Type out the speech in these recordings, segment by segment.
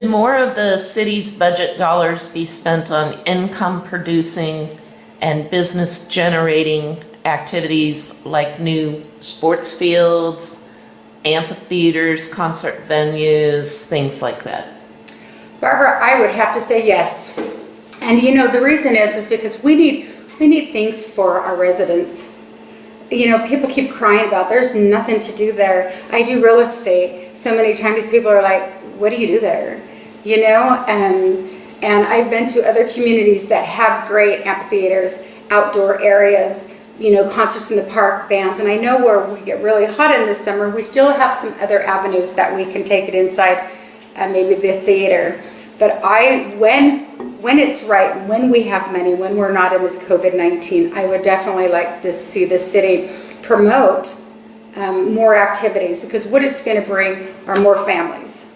more of the city's budget dollars be spent on income producing and business generating activities like new sports fields, amphitheaters, concert venues, things like that? Barbara, I would have to say yes. And you know, the reason is because we need things for our residents. You know, people keep crying about there's nothing to do there. I do real estate. So many times people are like, what do you do there? You know, and I've been to other communities that have great amphitheaters, outdoor areas, you know, concerts in the park, bands. And I know where we get really hot in the summer, we still have some other avenues that we can take it inside, maybe the theater. But when it's right, when we have money, when we're not in this COVID-19, I would definitely like to see the city promote more activities, because what it's going to bring are more families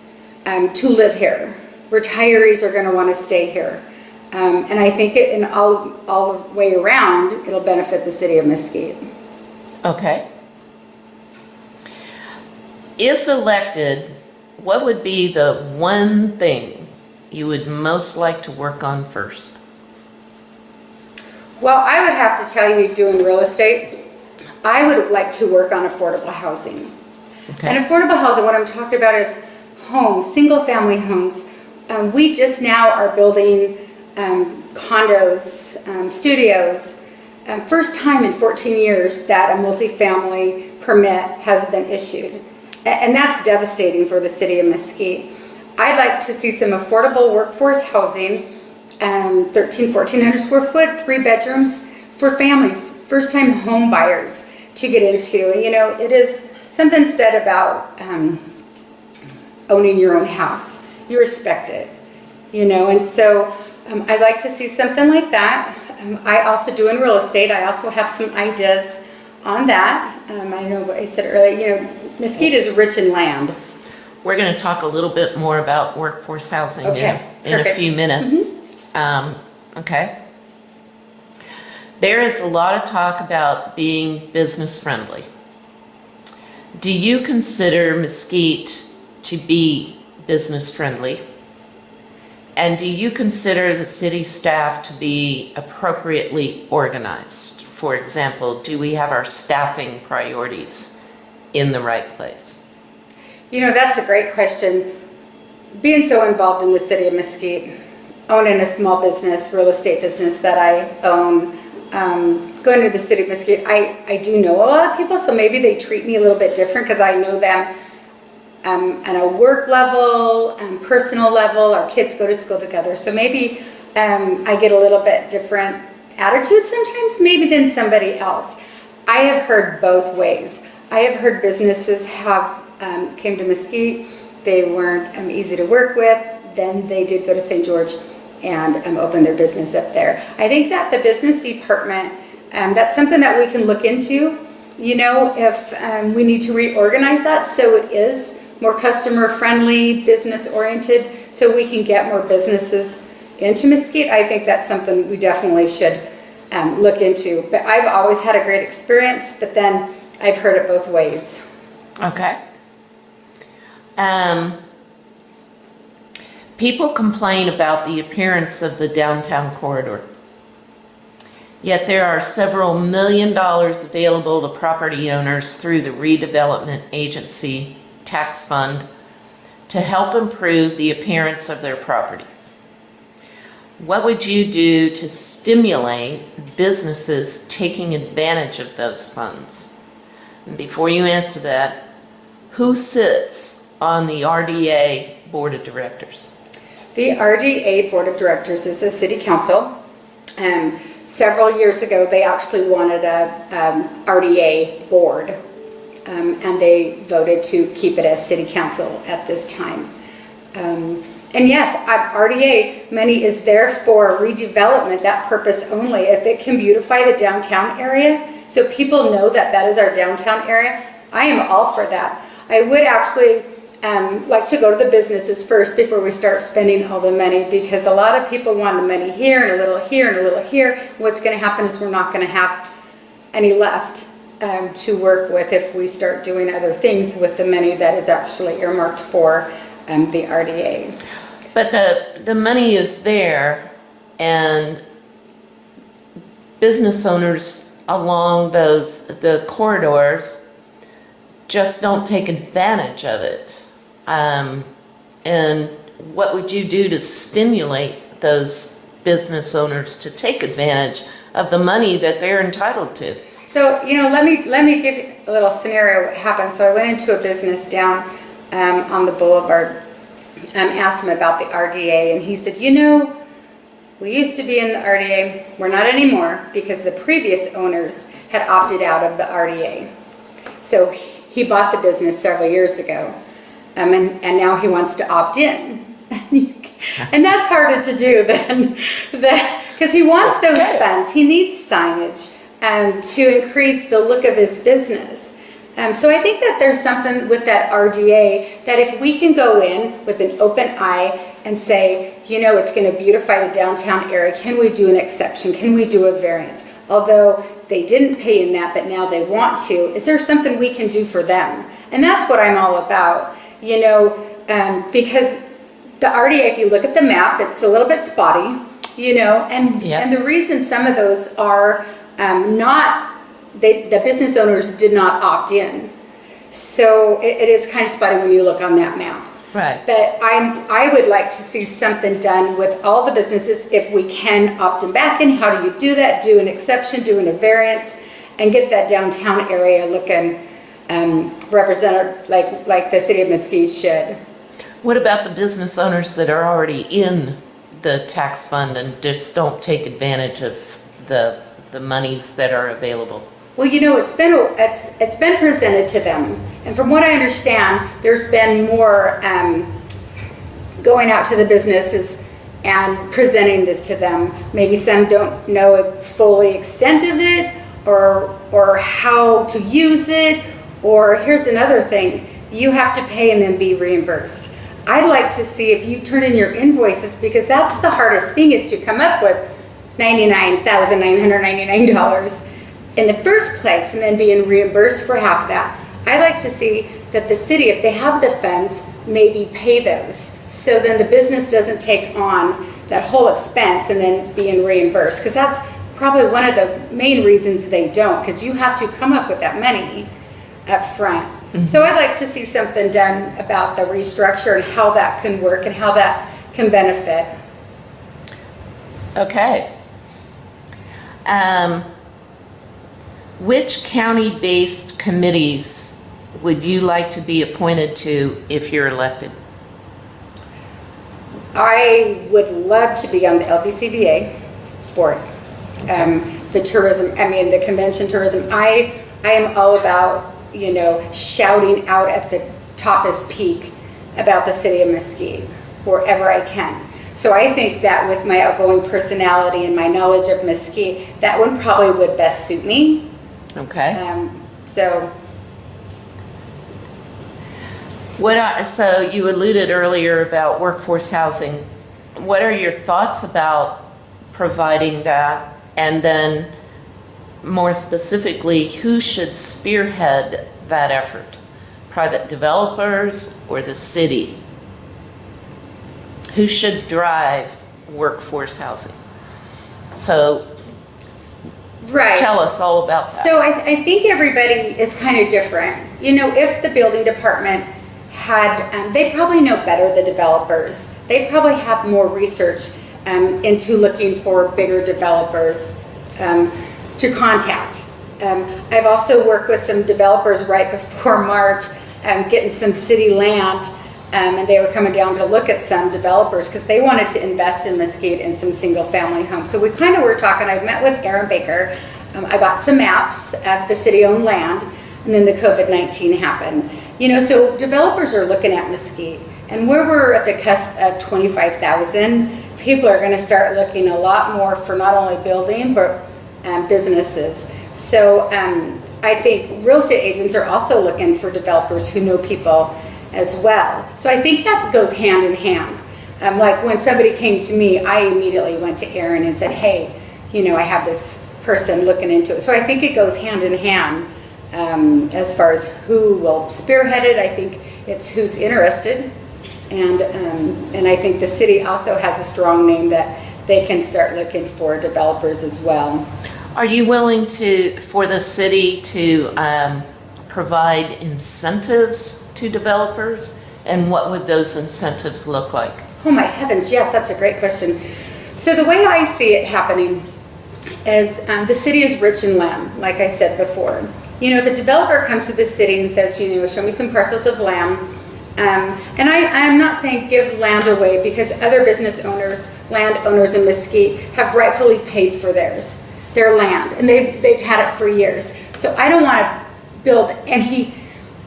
to live here. Retirees are going to want to stay here. And I think in all the way around, it'll benefit the city of Mesquite. Okay. If elected, what would be the one thing you would most like to work on first? Well, I would have to tell you, doing real estate, I would like to work on affordable housing. Okay. And affordable housing, what I'm talking about is homes, single family homes. We just now are building condos, studios. First time in 14 years that a multifamily permit has been issued. And that's devastating for the city of Mesquite. I'd like to see some affordable workforce housing, 1,400 square foot, 3 bedrooms for families, first time home buyers to get into. You know, it is something said about owning your own house. You respect it, you know, and so I'd like to see something like that. I also do in real estate. I also have some ideas on that. I know what I said earlier, you know, Mesquite is rich in land. We're going to talk a little bit more about workforce housing in a few minutes. Okay. There is a lot of talk about being business friendly. Do you consider Mesquite to be business friendly? And do you consider the city staff to be appropriately organized? For example, do we have our staffing priorities in the right place? You know, that's a great question. Being so involved in the city of Mesquite, owning a small business, real estate business that I own, going to the city of Mesquite, I do know a lot of people, so maybe they treat me a little bit different because I know them on a work level, personal level. Our kids go to school together, so maybe I get a little bit different attitude sometimes, maybe than somebody else. I have heard both ways. I have heard businesses came to Mesquite, they weren't easy to work with, then they did go to St. George and open their business up there. I think that the business department, that's something that we can look into, you know, if we need to reorganize that so it is more customer friendly, business oriented, so we can get more businesses into Mesquite. I think that's something we definitely should look into. But I've always had a great experience, but then I've heard it both ways. Okay. People complain about the appearance of the downtown corridor. Yet there are several $1 million available to property owners through the redevelopment agency tax fund to help improve the appearance of their properties. What would you do to stimulate businesses taking advantage of those funds? And before you answer that, who sits on the RDA Board of Directors? The RDA Board of Directors is a city council. Several years ago, they actually wanted a RDA board, and they voted to keep it as city council at this time. And yes, RDA money is there for redevelopment, that purpose only. If it can beautify the downtown area, so people know that that is our downtown area, I am all for that. I would actually like to go to the businesses first before we start spending all the money, because a lot of people want the money here and a little here and a little here. What's going to happen is we're not going to have any left to work with if we start doing other things with the money that is actually earmarked for the RDA. But the money is there, and business owners along the corridors just don't take advantage of it. And what would you do to stimulate those business owners to take advantage of the money that they're entitled to? So, let me give you a little scenario what happened. So I went into a business down on the boulevard, asked him about the RDA, and he said, we used to be in the RDA. We're not anymore because the previous owners had opted out of the RDA. So he bought the business several years ago, and now he wants to opt in. And that's harder to do than because he wants those funds. He needs signage to increase the look of his business. So I think that there's something with that RDA that if we can go in with an open eye and say, it's going to beautify the downtown area, can we do an exception? Can we do a variance? Although they didn't pay in that, but now they want to, is there something we can do for them? And that's what I'm all about, because the RDA, if you look at the map, it's a little bit spotty, and the reason some of those are the business owners did not opt in. So it is kind of spotty when you look on that map. Right. But I would like to see something done with all the businesses if we can opt them back in. How do you do that? Do an exception, do a variance, and get that downtown area looking represented like the city of Mesquite should. What about the business owners that are already in the tax fund and just don't take advantage of the monies that are available? Well, it's been presented to them, and from what I understand, there's been more going out to the businesses and presenting this to them. Maybe some don't know a fully extent of it, or how to use it, or here's another thing: you have to pay and then be reimbursed. I'd like to see if you turn in your invoices, because that's the hardest thing, is to come up with $99,999 in the first place and then being reimbursed for half of that. I'd like to see that the city, if they have the funds, maybe pay those, so then the business doesn't take on that whole expense and then being reimbursed, because that's probably one of the main reasons they don't, because you have to come up with that money up front. Mm-hmm. So I'd like to see something done about the restructure and how that can work and how that can benefit. Okay. Which county-based committees would you like to be appointed to if you're elected? I would love to be on the LVCVA board. The tourism, the convention tourism. I am all about, shouting out at the toppest peak about the city of Mesquite wherever I can. So I think that with my outgoing personality and my knowledge of Mesquite, that one probably would best suit me. Okay. So you alluded earlier about workforce housing. What are your thoughts about providing that? And then more specifically, who should spearhead that effort? Private developers or the city? Who should drive workforce housing? So right. Tell us all about that. So I think everybody is kind of different. If the building department had, they probably know better, the developers. They probably have more research into looking for bigger developers to contact. I've also worked with some developers right before March, getting some city land, and they were coming down to look at some developers because they wanted to invest in Mesquite in some single family homes. So we kind of were talking. I met with Aaron Baker. I got some maps of the city-owned land, and then the COVID-19 happened. So developers are looking at Mesquite, and where we're at the cusp of 25,000, people are going to start looking a lot more for not only building but businesses. So I think real estate agents are also looking for developers who know people as well. So I think that goes hand in hand. Like when somebody came to me, I immediately went to Aaron and said, hey, I have this person looking into it. So I think it goes hand in hand as far as who will spearhead it. I think it's who's interested. And I think the city also has a strong name that they can start looking for developers as well. Are you willing for the city to provide incentives to developers? And what would those incentives look like? Oh my heavens, yes, that's a great question. So the way I see it happening is the city is rich in land, like I said before. If a developer comes to the city and says, show me some parcels of land, and I'm not saying give land away, because other landowners in Mesquite have rightfully paid for their land, and they've had it for years. So I don't want to build any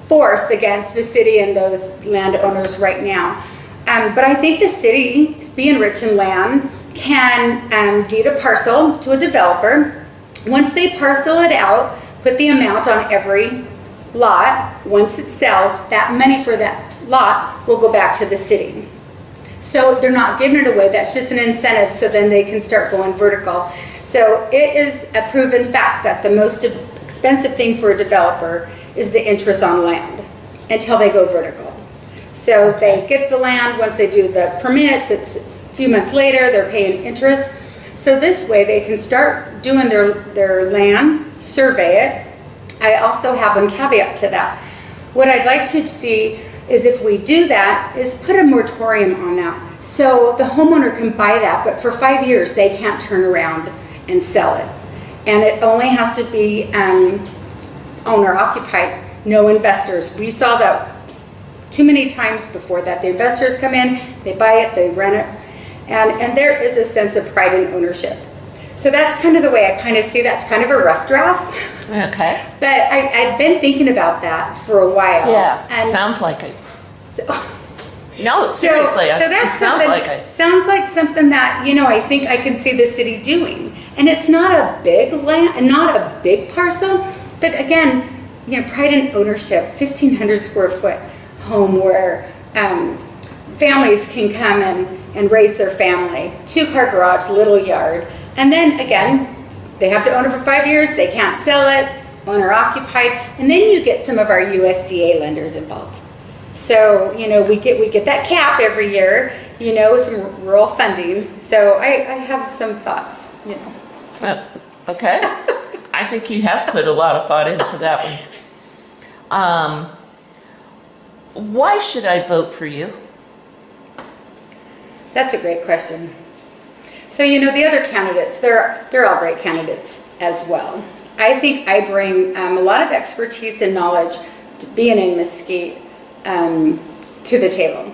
force against the city and those landowners right now. But I think the city, being rich in land, can deed a parcel to a developer. Once they parcel it out, put the amount on every lot. Once it sells, that money for that lot will go back to the city. So they're not giving it away. That's just an incentive, so then they can start going vertical. So it is a proven fact that the most expensive thing for a developer is the interest on land until they go vertical. So they get the land. Once they do the permits, it's a few months later, they're paying interest. So this way they can start doing their land, survey it. I also have one caveat to that. What I'd like to see is, if we do that, is put a moratorium on that. So the homeowner can buy that, but for 5 years they can't turn around and sell it. And it only has to be owner occupied, no investors. We saw that too many times before that. The investors come in, they buy it, they rent it, and there is a sense of pride in ownership. So that's kind of the way I kind of see that's kind of a rough draft. Okay. But I've been thinking about that for a while. Yeah, And sounds like it. so, No, seriously, so that's sounds something, like it. sounds like something that, I think I can see the city doing. And it's not a big land, not a big parcel, but again, pride in ownership, 1,500 square foot home where families can come and raise their family, 2-car garage, little yard. And then again, they have to own it for 5 years, they can't sell it, owner occupied, and then you get some of our USDA lenders involved. So, we get that cap every year, some rural funding. So I have some thoughts, Okay. I think you have put a lot of thought into that one. Why should I vote for you? That's a great question. So, the other candidates, they're all great candidates as well. I think I bring a lot of expertise and knowledge to being in Mesquite to the table.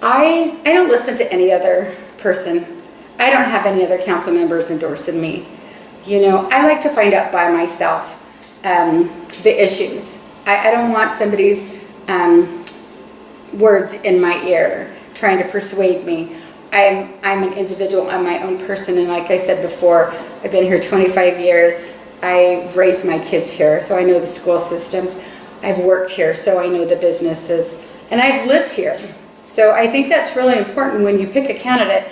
I don't listen to any other person. I don't have any other council members endorsing me. I like to find out by myself the issues. I don't want somebody's words in my ear trying to persuade me. I'm an individual, I'm my own person, and like I said before, I've been here 25 years. I've raised my kids here, so I know the school systems. I've worked here, so I know the businesses, and I've lived here. So I think that's really important when you pick a candidate,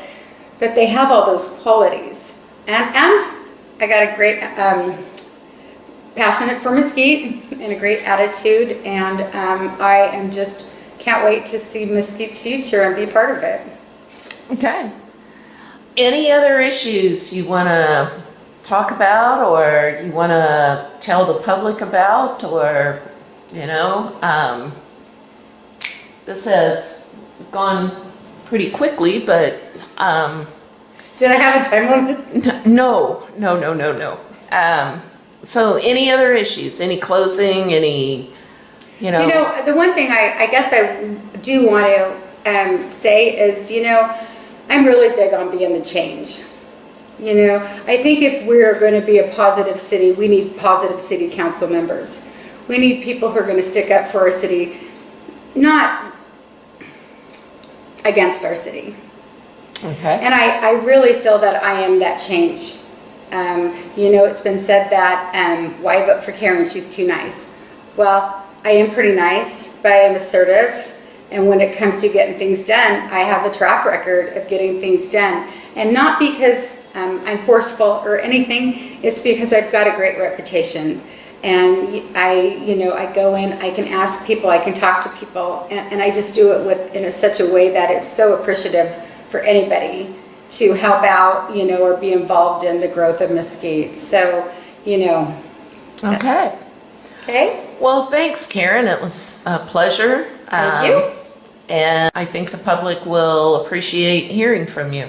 that they have all those qualities. And I got a great, passionate for Mesquite and a great attitude, and I am just can't wait to see Mesquite's future and be part of it. Okay. Any other issues you want to talk about, or you want to tell the public about, or, this has gone pretty quickly, but Did I have a time limit? no. So any other issues, any closing, any, The one thing I guess I do want to say is, I'm really big on being the change. I think if we're going to be a positive city, we need positive city council members. We need people who are going to stick up for our city, not against our city. okay. And I really feel that I am that change. It's been said that, why vote for Karen? She's too nice. Well, I am pretty nice, but I am assertive. And when it comes to getting things done, I have a track record of getting things done. And not because I'm forceful or anything, it's because I've got a great reputation. And I go in, I can ask people, I can talk to people, and I just do it in such a way that it's so appreciative for anybody to help out, or be involved in the growth of Mesquite. So, Okay. Okay? Well, thanks, Karen. It was a pleasure. Thank you. And I think the public will appreciate hearing from you.